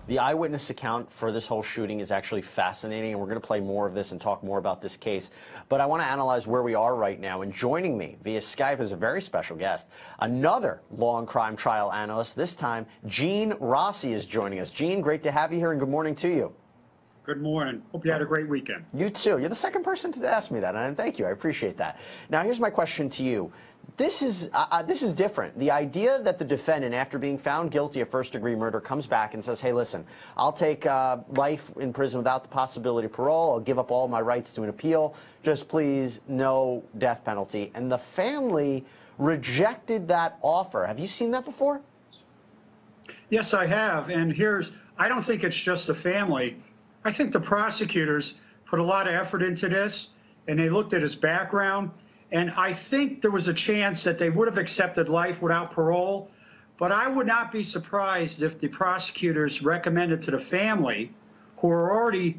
The eyewitness account for this whole shooting is actually fascinating, and we're going to play more of this and talk more about this case. But I want to analyze where we are right now. And joining me via Skype is a very special guest, another law and crime trial analyst. This time, Gene Rossi is joining us. Gene, great to have you here, and good morning to you. Good morning. Hope you had a great weekend. You too. You're the second person to ask me that, and thank you. I appreciate that. Now, here's my question to you. This is different. The idea that the defendant, after being found guilty of first-degree murder, comes back and says, hey, listen, I'll take life in prison without the possibility of parole. I'll give up all my rights to an appeal. Just please, no death penalty. And the family rejected that offer. Have you seen that before? Yes, I have. And I don't think it's just the family. I think the prosecutors put a lot of effort into this, and they looked at his background. And I think there was a chance that they would have accepted life without parole. But I would not be surprised if the prosecutors recommended to the family, who are already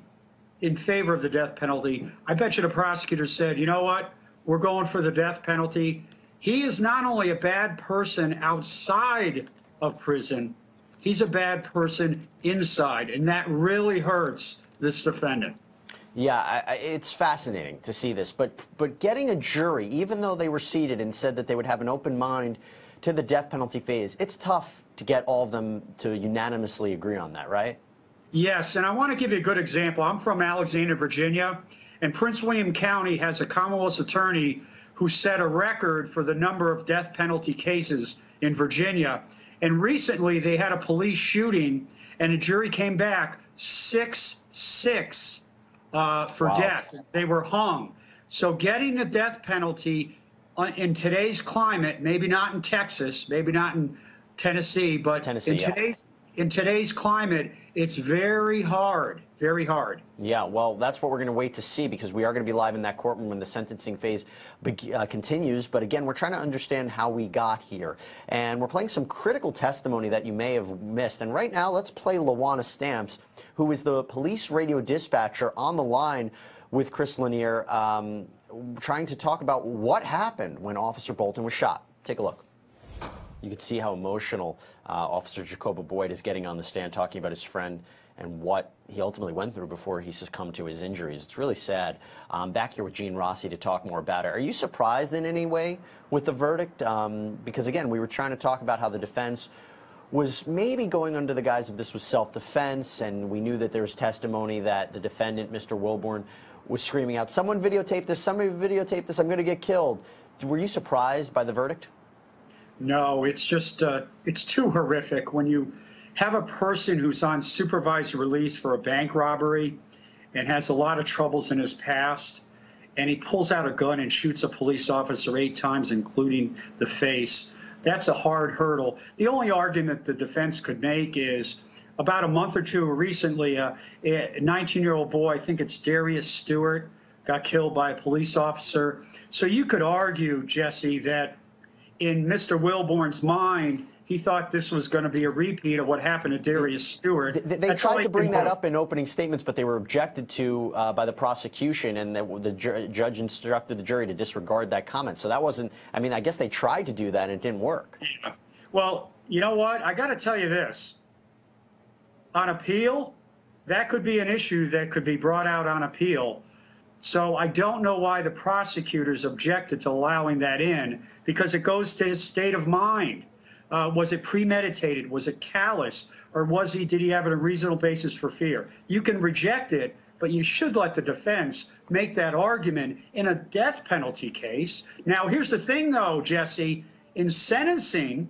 in favor of the death penalty, I bet you the prosecutors said, you know what, we're going for the death penalty. He is not only a bad person outside of prison, he's a bad person inside. And that really hurts this defendant. Yeah, it's fascinating to see this, but getting a jury, even though they were seated and said that they would have an open mind to the death penalty phase, it's tough to get all of them to unanimously agree on that, right? Yes, and I want to give you a good example. I'm from Alexandria, Virginia, and Prince William County has a Commonwealth's attorney who set a record for the number of death penalty cases in Virginia. And recently they had a police shooting, and a jury came back 6-6. For death. They were hung. So getting the death penalty in today's climate, maybe not in Texas, maybe not in Tennessee, but in today's climate, it's very hard, very hard. Yeah, well, that's what we're going to wait to see, because we are going to be live in that courtroom when the sentencing phase continues. But again, we're trying to understand how we got here. And we're playing some critical testimony that you may have missed. And right now, let's play LaWanna Stamps, who is the police radio dispatcher on the line with Chris Lanier, trying to talk about what happened when Officer Bolton was shot. Take a look. You can see how emotional Officer Jacoba Boyd is getting on the stand, talking about his friend and what he ultimately went through before he succumbed to his injuries. It's really sad. Back here with Gene Rossi to talk more about it. Are you surprised in any way with the verdict? Because, again, we were trying to talk about how the defense was maybe going under the guise of this was self-defense, and we knew that there was testimony that the defendant, Mr. Wilbourn, was screaming out, someone videotape this, somebody videotape this, I'm going to get killed. Were you surprised by the verdict? No, it's just, it's too horrific. When you have a person who's on supervised release for a bank robbery and has a lot of troubles in his past, and he pulls out a gun and shoots a police officer 8 times, including the face, that's a hard hurdle. The only argument the defense could make is about a month or two recently, a 19-year-old boy, I think it's Darius Stewart, got killed by a police officer. So you could argue, Jesse, that in Mr. Wilbourn's mind, he thought this was going to be a repeat of what happened to Darius Stewart. They tried to bring that up in opening statements, but they were objected to by the prosecution, and the judge instructed the jury to disregard that comment. So that wasn't, I mean, I guess they tried to do that, and it didn't work. Yeah. Well, you know what? I got to tell you this. On appeal, that could be an issue that could be brought out on appeal. So I don't know why the prosecutors objected to allowing that in, because it goes to his state of mind. Was it premeditated? Was it callous? Or did he have a reasonable basis for fear? You can reject it, but you should let the defense make that argument in a death penalty case. Now, here's the thing, though, Jesse. In sentencing,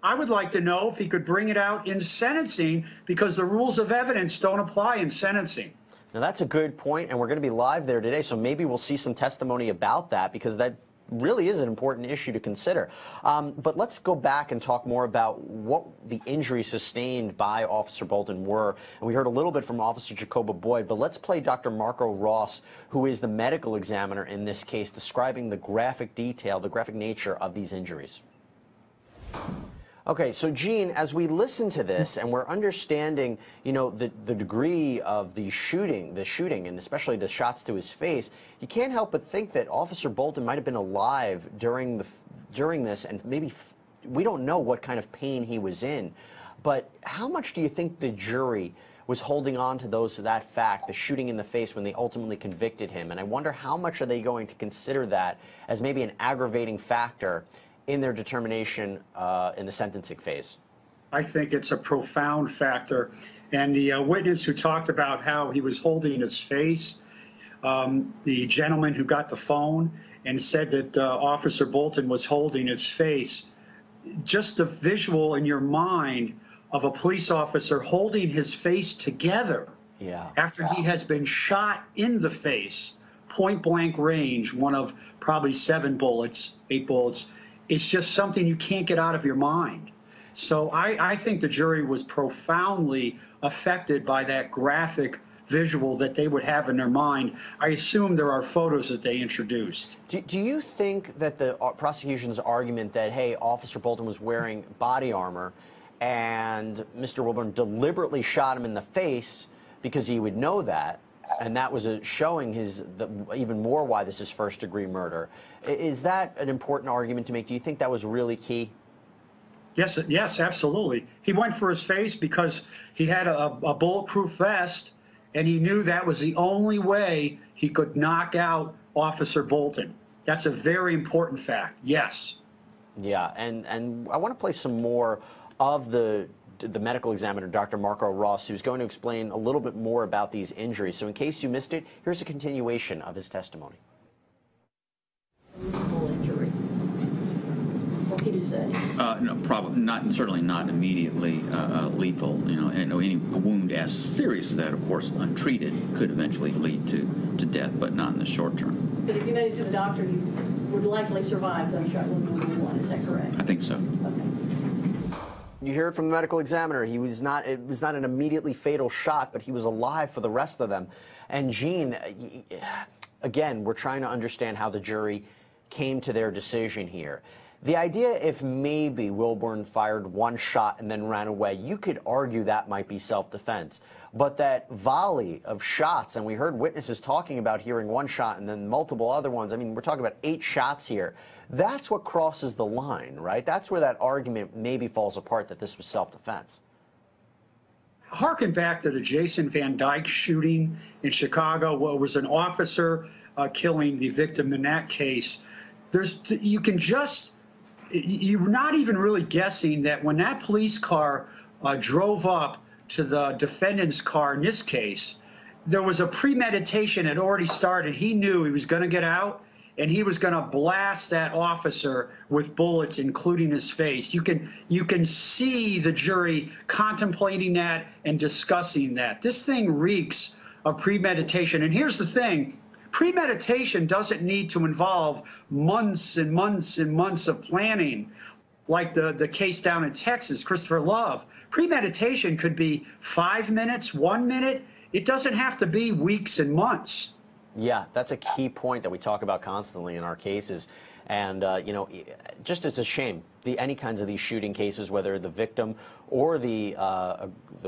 I would like to know if he could bring it out in sentencing, because the rules of evidence don't apply in sentencing. Now, that's a good point, and we're going to be live there today, so maybe we'll see some testimony about that, because that really is an important issue to consider. But let's go back and talk more about what the injuries sustained by Officer Bolton were. And we heard a little bit from Officer Jacoba Boyd, but let's play Dr. Marco Ross, who is the medical examiner in this case, describing the graphic detail, the graphic nature of these injuries. Okay, so Gene, as we listen to this and we're understanding, you know, the degree of the shooting, and especially the shots to his face, you can't help but think that Officer Bolton might have been alive during this, and maybe we don't know what kind of pain he was in. But how much do you think the jury was holding on to that fact, the shooting in the face, when they ultimately convicted him? And I wonder how much are they going to consider that as maybe an aggravating factor in their determination in the sentencing phase? I think it's a profound factor. And the witness who talked about how he was holding his face, the gentleman who got the phone and said that Officer Bolton was holding his face, just the visual in your mind of a police officer holding his face together after he has been shot in the face, point blank range, one of probably 8 bullets, it's just something you can't get out of your mind. So I think the jury was profoundly affected by that graphic visual that they would have in their mind. I assume there are photos that they introduced. Do you think that the prosecution's argument that, hey, Officer Bolton was wearing body armor and Mr. Wilbourn deliberately shot him in the face because he would know that, and that was showing even more why this is first-degree murder, is that an important argument to make? Do you think that was really key? Yes, absolutely. He went for his face because he had a bulletproof vest, and he knew that was the only way he could knock out Officer Bolton. That's a very important fact, yes. Yeah, and I want to play some more of the medical examiner, Dr. Marco Rossi, who's going to explain a little bit more about these injuries. So in case you missed it, here's a continuation of his testimony. Injury. What can you say? No, probably not. Certainly not immediately lethal. You know, and any wound as serious as that, of course, untreated, could eventually lead to death, but not in the short term. But if you made it to the doctor, you would likely survive gunshot wound number 1. Is that correct? I think so. Okay. You hear it from the medical examiner. It was not an immediately fatal shot, but he was alive for the rest of them. And Gene, again, we're trying to understand how the jury came to their decision here. The idea, if maybe Wilbourn fired one shot and then ran away, you could argue that might be self-defense. But that volley of shots, and we heard witnesses talking about hearing one shot and then multiple other ones. I mean, we're talking about 8 shots here. That's what crosses the line, right? That's where that argument maybe falls apart, that this was self-defense. Harken back to the Jason Van Dyke shooting in Chicago, where it was an officer killing the victim in that case. You're not even really guessing that when that police car drove up to the defendant's car in this case, there was a premeditation had already started. He knew he was going to get out, and he was going to blast that officer with bullets, including his face. You can see the jury contemplating that and discussing that. This thing reeks of premeditation. And here's the thing. Premeditation doesn't need to involve months and months and months of planning, like the case down in Texas, Christopher Love. Premeditation could be 5 minutes, 1 minute. It doesn't have to be weeks and months. Yeah, that's a key point that we talk about constantly in our cases. And, you know, just it's a shame, any kinds of these shooting cases, whether the victim or the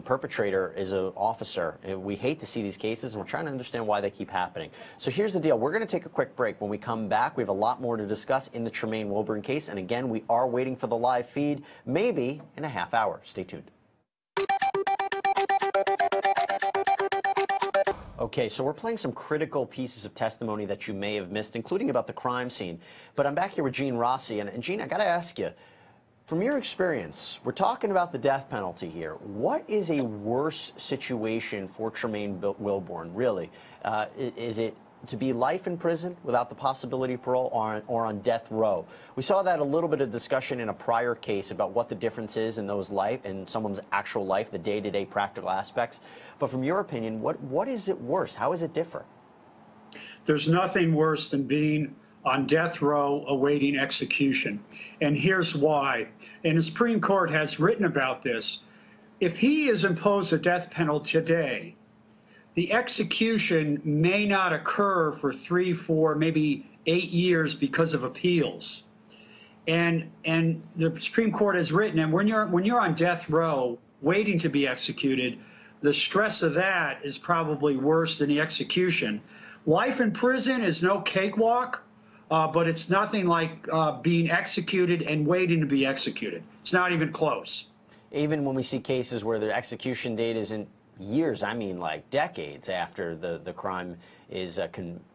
perpetrator is an officer. We hate to see these cases, and we're trying to understand why they keep happening. So here's the deal. We're going to take a quick break. When we come back, we have a lot more to discuss in the Tremaine Wilbourn case. And again, we are waiting for the live feed, maybe in a half hour. Stay tuned. Okay, so we're playing some critical pieces of testimony that you may have missed, including about the crime scene. But I'm back here with Gene Rossi, and Gene, I got to ask you, from your experience, we're talking about the death penalty here. What is a worse situation for Tremaine Wilbourn, really? Is it to be life in prison without the possibility of parole, or on death row? We saw that a little bit of discussion in a prior case about what the difference is in someone's actual life, the day-to-day practical aspects. But from your opinion, what is it worse? How is it different? There's nothing worse than being on death row awaiting execution. And here's why. And the Supreme Court has written about this. If he is imposed a death penalty today, the execution may not occur for 3, 4, maybe 8 years because of appeals. And the Supreme Court has written, and when you're on death row waiting to be executed, the stress of that is probably worse than the execution. Life in prison is no cakewalk, but it's nothing like being executed and waiting to be executed. It's not even close. Even when we see cases where the execution date isn't years, I mean like decades after the crime is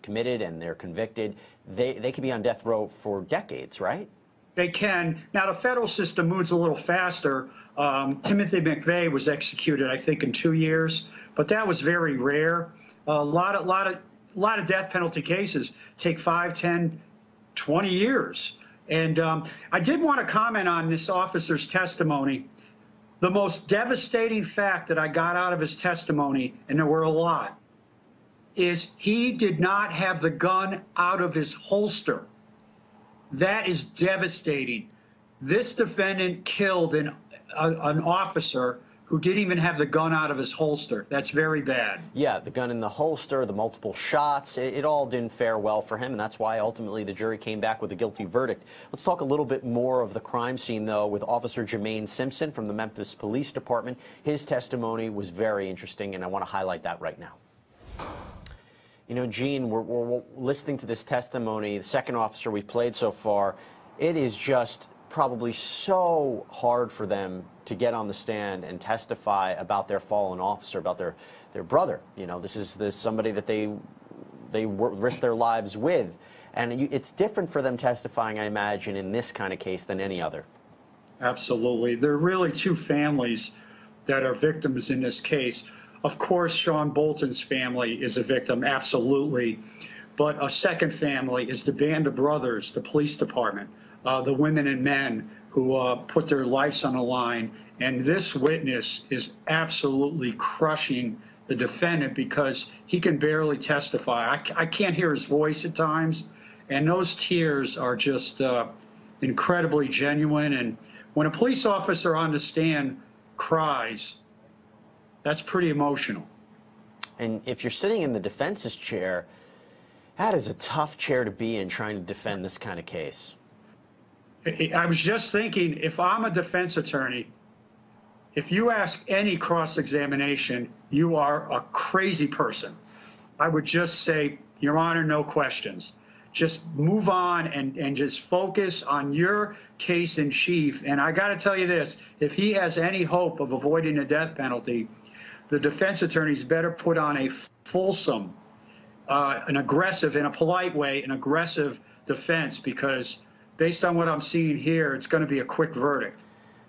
committed and they're convicted, they could be on death row for decades, right? They can. Now, the federal system moves a little faster. Timothy McVeigh was executed, I think, in 2 years, but that was very rare. A lot of death penalty cases take 5, 10, 20 years. And I did want to comment on this officer's testimony. The most devastating fact that I got out of his testimony, and there were a lot, is he did not have the gun out of his holster. That is devastating. This defendant killed an officer who didn't even have the gun out of his holster. That's very bad. Yeah, the gun in the holster, the multiple shots, it all didn't fare well for him, and that's why ultimately the jury came back with a guilty verdict. Let's talk a little bit more of the crime scene, though, with Officer Tremaine Simpson from the Memphis Police Department. His testimony was very interesting, and I want to highlight that right now. You know, Gene, we're listening to this testimony, the second officer we've played so far. It is just probably so hard for them to get on the stand and testify about their fallen officer, about their brother. You know, this is somebody that they risk their lives with. And it's different for them testifying, I imagine, in this kind of case than any other. Absolutely. There are really two families that are victims in this case. Of course, Sean Bolton's family is a victim, absolutely. But a second family is the band of brothers, the police department, the women and men who put their lives on the line. And this witness is absolutely crushing the defendant because he can barely testify. I can't hear his voice at times. And those tears are just incredibly genuine. And when a police officer on the stand cries, that's pretty emotional. And if you're sitting in the defense's chair, that is a tough chair to be in trying to defend this kind of case. I was just thinking, if I'm a defense attorney, if you ask any cross-examination, you are a crazy person. I would just say, Your Honor, no questions. Just move on and just focus on your case in chief. And I got to tell you this, if he has any hope of avoiding a death penalty, the defense attorneys better put on a fulsome, an aggressive, in a polite way, an aggressive defense, because based on what I'm seeing here, it's going to be a quick verdict.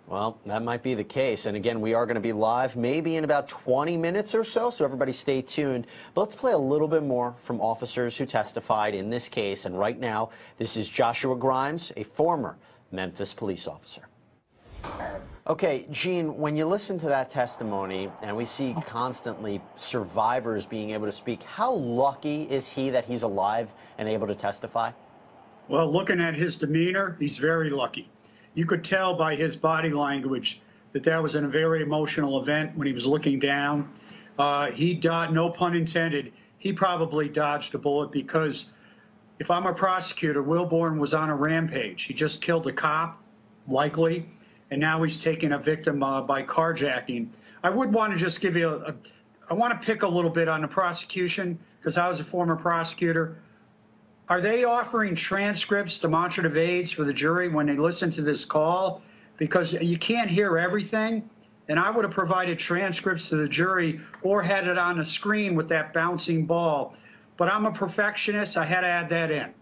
Well, that might be the case. And again, we are going to be live maybe in about 20 minutes or so everybody stay tuned. But let's play a little bit more from officers who testified in this case. And right now, this is Joshua Grimes, a former Memphis police officer. Okay, Gene, when you listen to that testimony and we see constantly survivors being able to speak, how lucky is he that he's alive and able to testify? Well, looking at his demeanor, he's very lucky. You could tell by his body language that that was in a very emotional event when he was looking down. No pun intended, he probably dodged a bullet, because if I'm a prosecutor, Wilbourn was on a rampage. He just killed a cop, likely, and now he's taking a victim by carjacking. I would want to just give you I want to pick a little bit on the prosecution, because I was a former prosecutor. Are they offering transcripts, demonstrative aids for the jury when they listen to this call? Because you can't hear everything. And I would have provided transcripts to the jury or had it on the screen with that bouncing ball. But I'm a perfectionist. I had to add that in.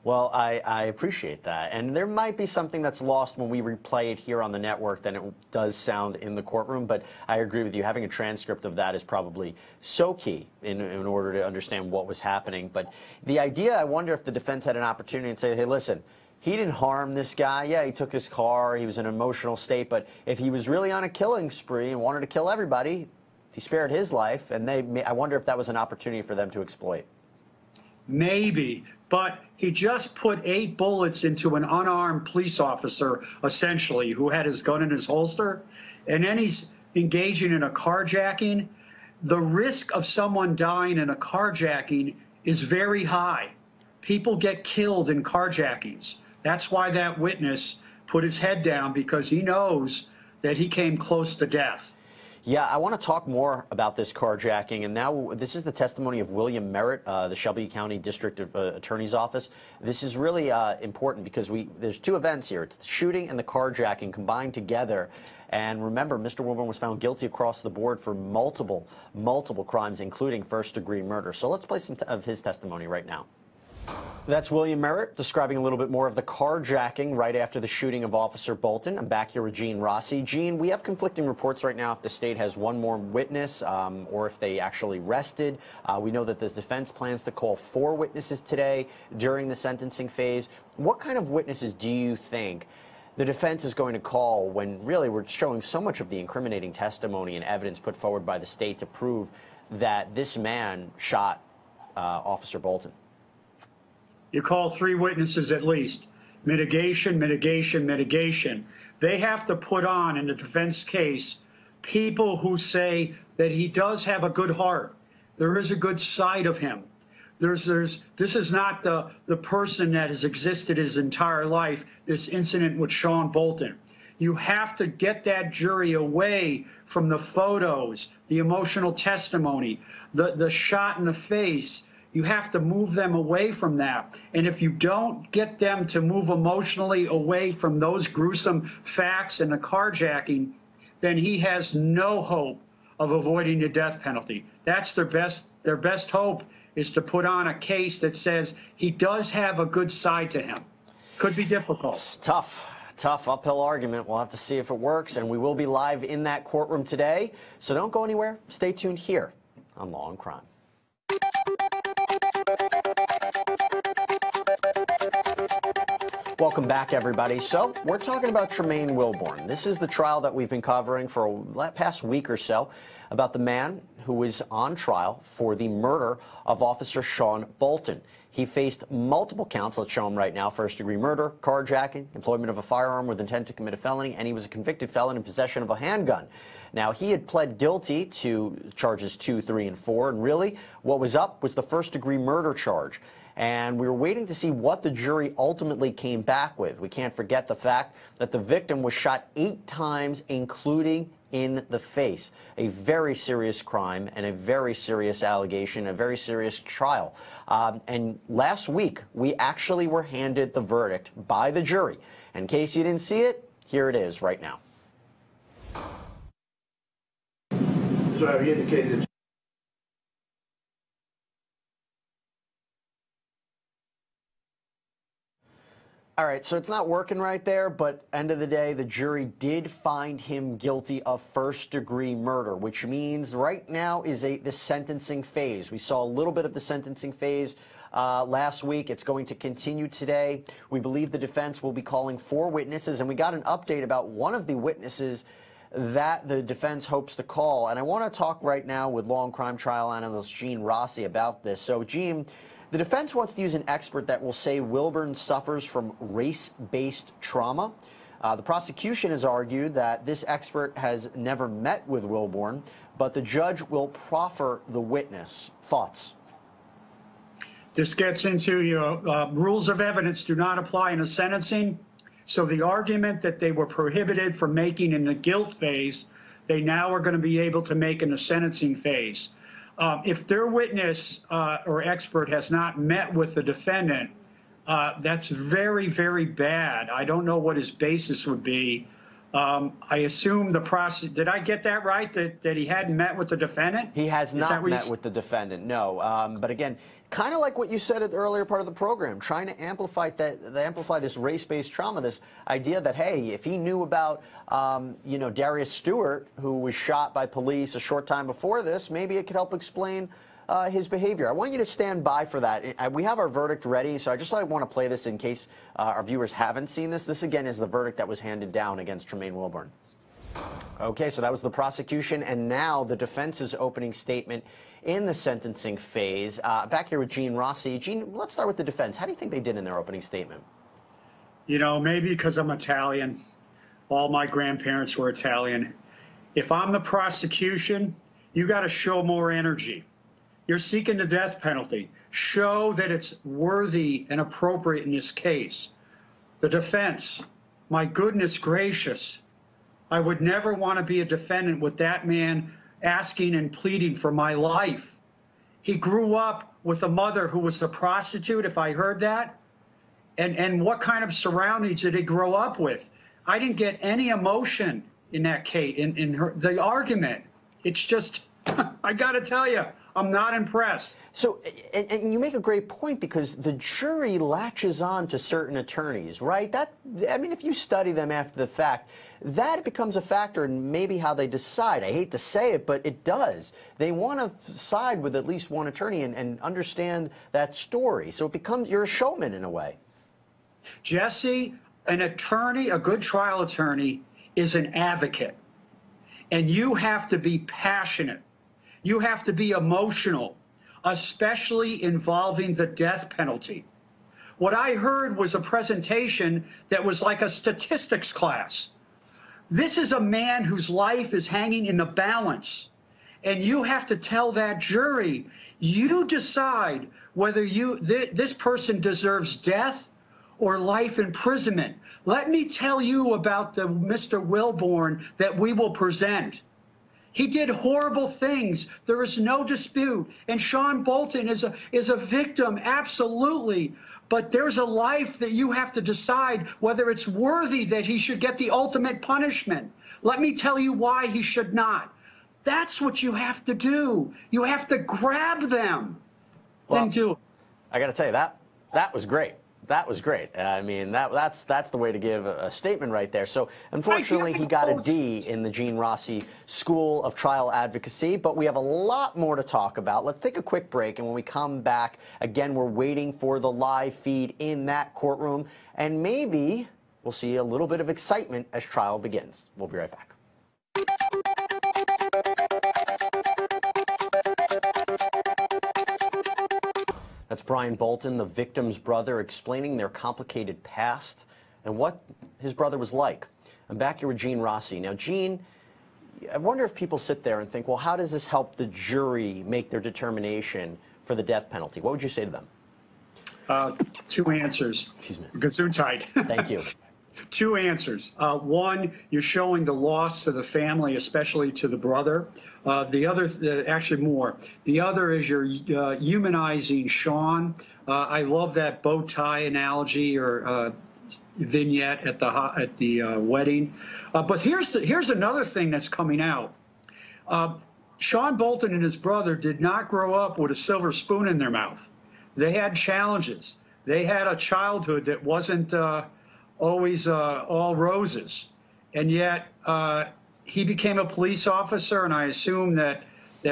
Well, I appreciate that. And there might be something that's lost when we replay it here on the network than it does sound in the courtroom. But I agree with you. Having a transcript of that is probably so key in order to understand what was happening. But the idea, I wonder if the defense had an opportunity to say, hey, listen, he didn't harm this guy. Yeah, he took his car. He was in an emotional state. But if he was really on a killing spree and wanted to kill everybody, he spared his life. And I wonder if that was an opportunity for them to exploit. Maybe, but he just put 8 bullets into an unarmed police officer, essentially, who had his gun in his holster, and then he's engaging in a carjacking. The risk of someone dying in a carjacking is very high. People get killed in carjackings. That's why that witness put his head down, because he knows that he came close to death. Yeah, I want to talk more about this carjacking, and now this is the testimony of William Merritt, the Shelby County District Attorney's Office. This is really important because there's two events here. It's the shooting and the carjacking combined together. And remember, Mr. Wilbourn was found guilty across the board for multiple crimes, including first-degree murder. So let's play some of his testimony right now. That's William Merritt describing a little bit more of the carjacking right after the shooting of Officer Bolton. I'm back here with Gene Rossi. Gene, we have conflicting reports right now if the state has one more witness or if they actually rested. We know that the defense plans to call 4 witnesses today during the sentencing phase. What kind of witnesses do you think the defense is going to call when really we're showing so much of the incriminating testimony and evidence put forward by the state to prove that this man shot Officer Bolton? You call 3 witnesses at least. Mitigation, mitigation, mitigation. They have to put on, in the defense case, people who say that he does have a good heart. There is a good side of him. This is not the person that has existed his entire life, this incident with Sean Bolton. You have to get that jury away from the photos, the emotional testimony, the shot in the face. You have to move them away from that. And if you don't get them to move emotionally away from those gruesome facts and the carjacking, then he has no hope of avoiding the death penalty. That's their best hope, is to put on a case that says he does have a good side to him. Could be difficult. It's tough uphill argument. We'll have to see if it works, and we will be live in that courtroom today. So don't go anywhere. Stay tuned here on Law and Crime. Welcome back, everybody. So we're talking about Tremaine Wilbourn. This is the trial that we've been covering for the past week or so about the man who was on trial for the murder of Officer Sean Bolton. He faced multiple counts. Let's show him right now. First-degree murder, carjacking, employment of a firearm with intent to commit a felony, and he was a convicted felon in possession of a handgun. Now, he had pled guilty to charges 2, 3, and 4, and really what was up was the first-degree murder charge. And we were waiting to see what the jury ultimately came back with. We can't forget the fact that the victim was shot 8 times, including in the face. A very serious crime and a very serious allegation, a very serious trial. And last week, we actually were handed the verdict by the jury. In case you didn't see it, here it is right now. So have you indicated? All right, so it's not working right there, but end of the day, the jury did find him guilty of first-degree murder, which means right now is the sentencing phase. We saw a little bit of the sentencing phase last week. It's going to continue today. We believe the defense will be calling 4 witnesses, and we got an update about one of the witnesses that the defense hopes to call. And I want to talk right now with Law and Crime trial analyst Gene Rossi about this. So, Gene, the defense wants to use an expert that will say Wilbourn suffers from race-based trauma. The prosecution has argued that this expert has never met with Wilbourn, but the judge will proffer the witness. Thoughts? This gets into your rules of evidence do not apply in a sentencing. So the argument that they were prohibited from making in the guilt phase, they now are going to be able to make in the sentencing phase. If their witness or expert has not met with the defendant, that's very, very bad. I don't know what his basis would be. I assume the process, did I get that right, that he hadn't met with the defendant? He has not met with the defendant, no. But again, kind of like what you said at the earlier part of the program, trying to amplify this race-based trauma, this idea that, hey, if he knew about, you know, Darius Stewart, who was shot by police a short time before this, maybe it could help explain his behavior. I want you to stand by for that. We have our verdict ready, so I just want to play this in case our viewers haven't seen this. This, again, is the verdict that was handed down against Tremaine Wilbourn. Okay, so that was the prosecution, and now the defense's opening statement in the sentencing phase. Back here with Gene Rossi. Gene, let's start with the defense. How do you think they did in their opening statement? You know, maybe because I'm Italian. All my grandparents were Italian. If I'm the prosecution, you got to show more energy. You're seeking the death penalty. Show that it's worthy and appropriate in this case. The defense, my goodness gracious, I would never want to be a defendant with that man asking and pleading for my life. He grew up with a mother who was a prostitute, if I heard that. And what kind of surroundings did he grow up with? I didn't get any emotion in that case, in the argument. It's just, I got to tell you, I'm not impressed. So, and you make a great point, because the jury latches on to certain attorneys, right? I mean, if you study them after the fact, that becomes a factor in maybe how they decide. I hate to say it, but it does. They want to side with at least one attorney and understand that story. So it becomes, you're a showman in a way. Jesse, an attorney, a good trial attorney, is an advocate. And you have to be passionate. You have to be emotional, especially involving the death penalty. What I heard was a presentation that was like a statistics class. This is a man whose life is hanging in the balance. And you have to tell that jury, you decide whether this person deserves death or life imprisonment. Let me tell you about the Mr. Wilbourn that we will present. He did horrible things. There is no dispute. And Sean Bolton is a victim, absolutely. But there's a life that you have to decide whether it's worthy that he should get the ultimate punishment. Let me tell you why he should not. That's what you have to do. You have to grab them. Well, then do it. I got to tell you, that was great. That was great. I mean, that's the way to give a statement right there. So, unfortunately, he got a D in the Gene Rossi School of Trial Advocacy, but we have a lot more to talk about. Let's take a quick break, and when we come back, again, we're waiting for the live feed in that courtroom, and maybe we'll see a little bit of excitement as trial begins. We'll be right back. That's Brian Bolton, the victim's brother, explaining their complicated past and what his brother was like. I'm back here with Gene Rossi. Now, Gene, I wonder if people sit there and think, well, how does this help the jury make their determination for the death penalty? What would you say to them? Two answers. Excuse me. Gesundheit. Thank you. Two answers. One, you're showing the loss to the family, especially to the brother. The other, actually more. The other is you're humanizing Sean. I love that bow tie analogy or vignette at the wedding. But here's another thing that's coming out. Sean Bolton and his brother did not grow up with a silver spoon in their mouth. They had challenges. They had a childhood that wasn't always all roses, and yet he became a police officer, and I assume that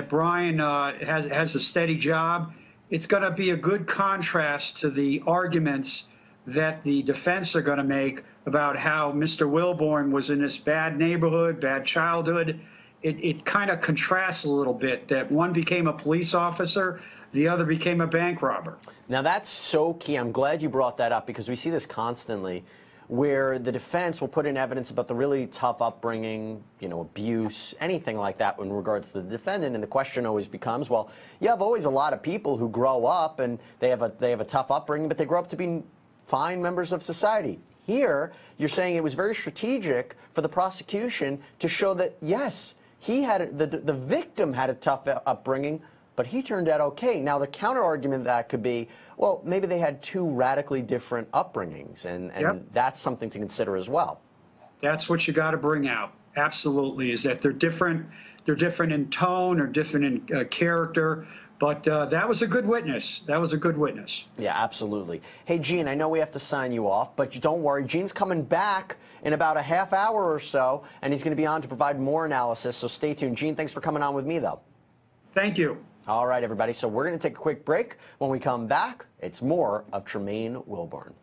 Brian has a steady job. It's going to be a good contrast to the arguments that the defense are going to make about how Mr. Wilbourn was in this bad neighborhood, bad childhood. It kind of contrasts a little bit that one became a police officer, the other became a bank robber. Now, that's so key. I'm glad you brought that up, because we see this constantly, where the defense will put in evidence about the really tough upbringing, you know, abuse, anything like that in regards to the defendant. And the question always becomes, well, you have always a lot of people who grow up and they have a tough upbringing, but they grow up to be fine members of society. Here, you're saying it was very strategic for the prosecution to show that, yes, he had the victim had a tough upbringing, but he turned out okay. Now, the counter argument that could be, well, maybe they had two radically different upbringings, and Yep. that's something to consider as well. That's what you got to bring out. Absolutely, is that they're different. They're different in tone or different in character. But that was a good witness. That was a good witness. Yeah, absolutely. Hey, Gene, I know we have to sign you off, but don't worry. Gene's coming back in about a half hour or so, and he's going to be on to provide more analysis, so stay tuned. Gene, thanks for coming on with me, though. Thank you. All right, everybody. So we're going to take a quick break. When we come back, it's more of Tremaine Wilbourn.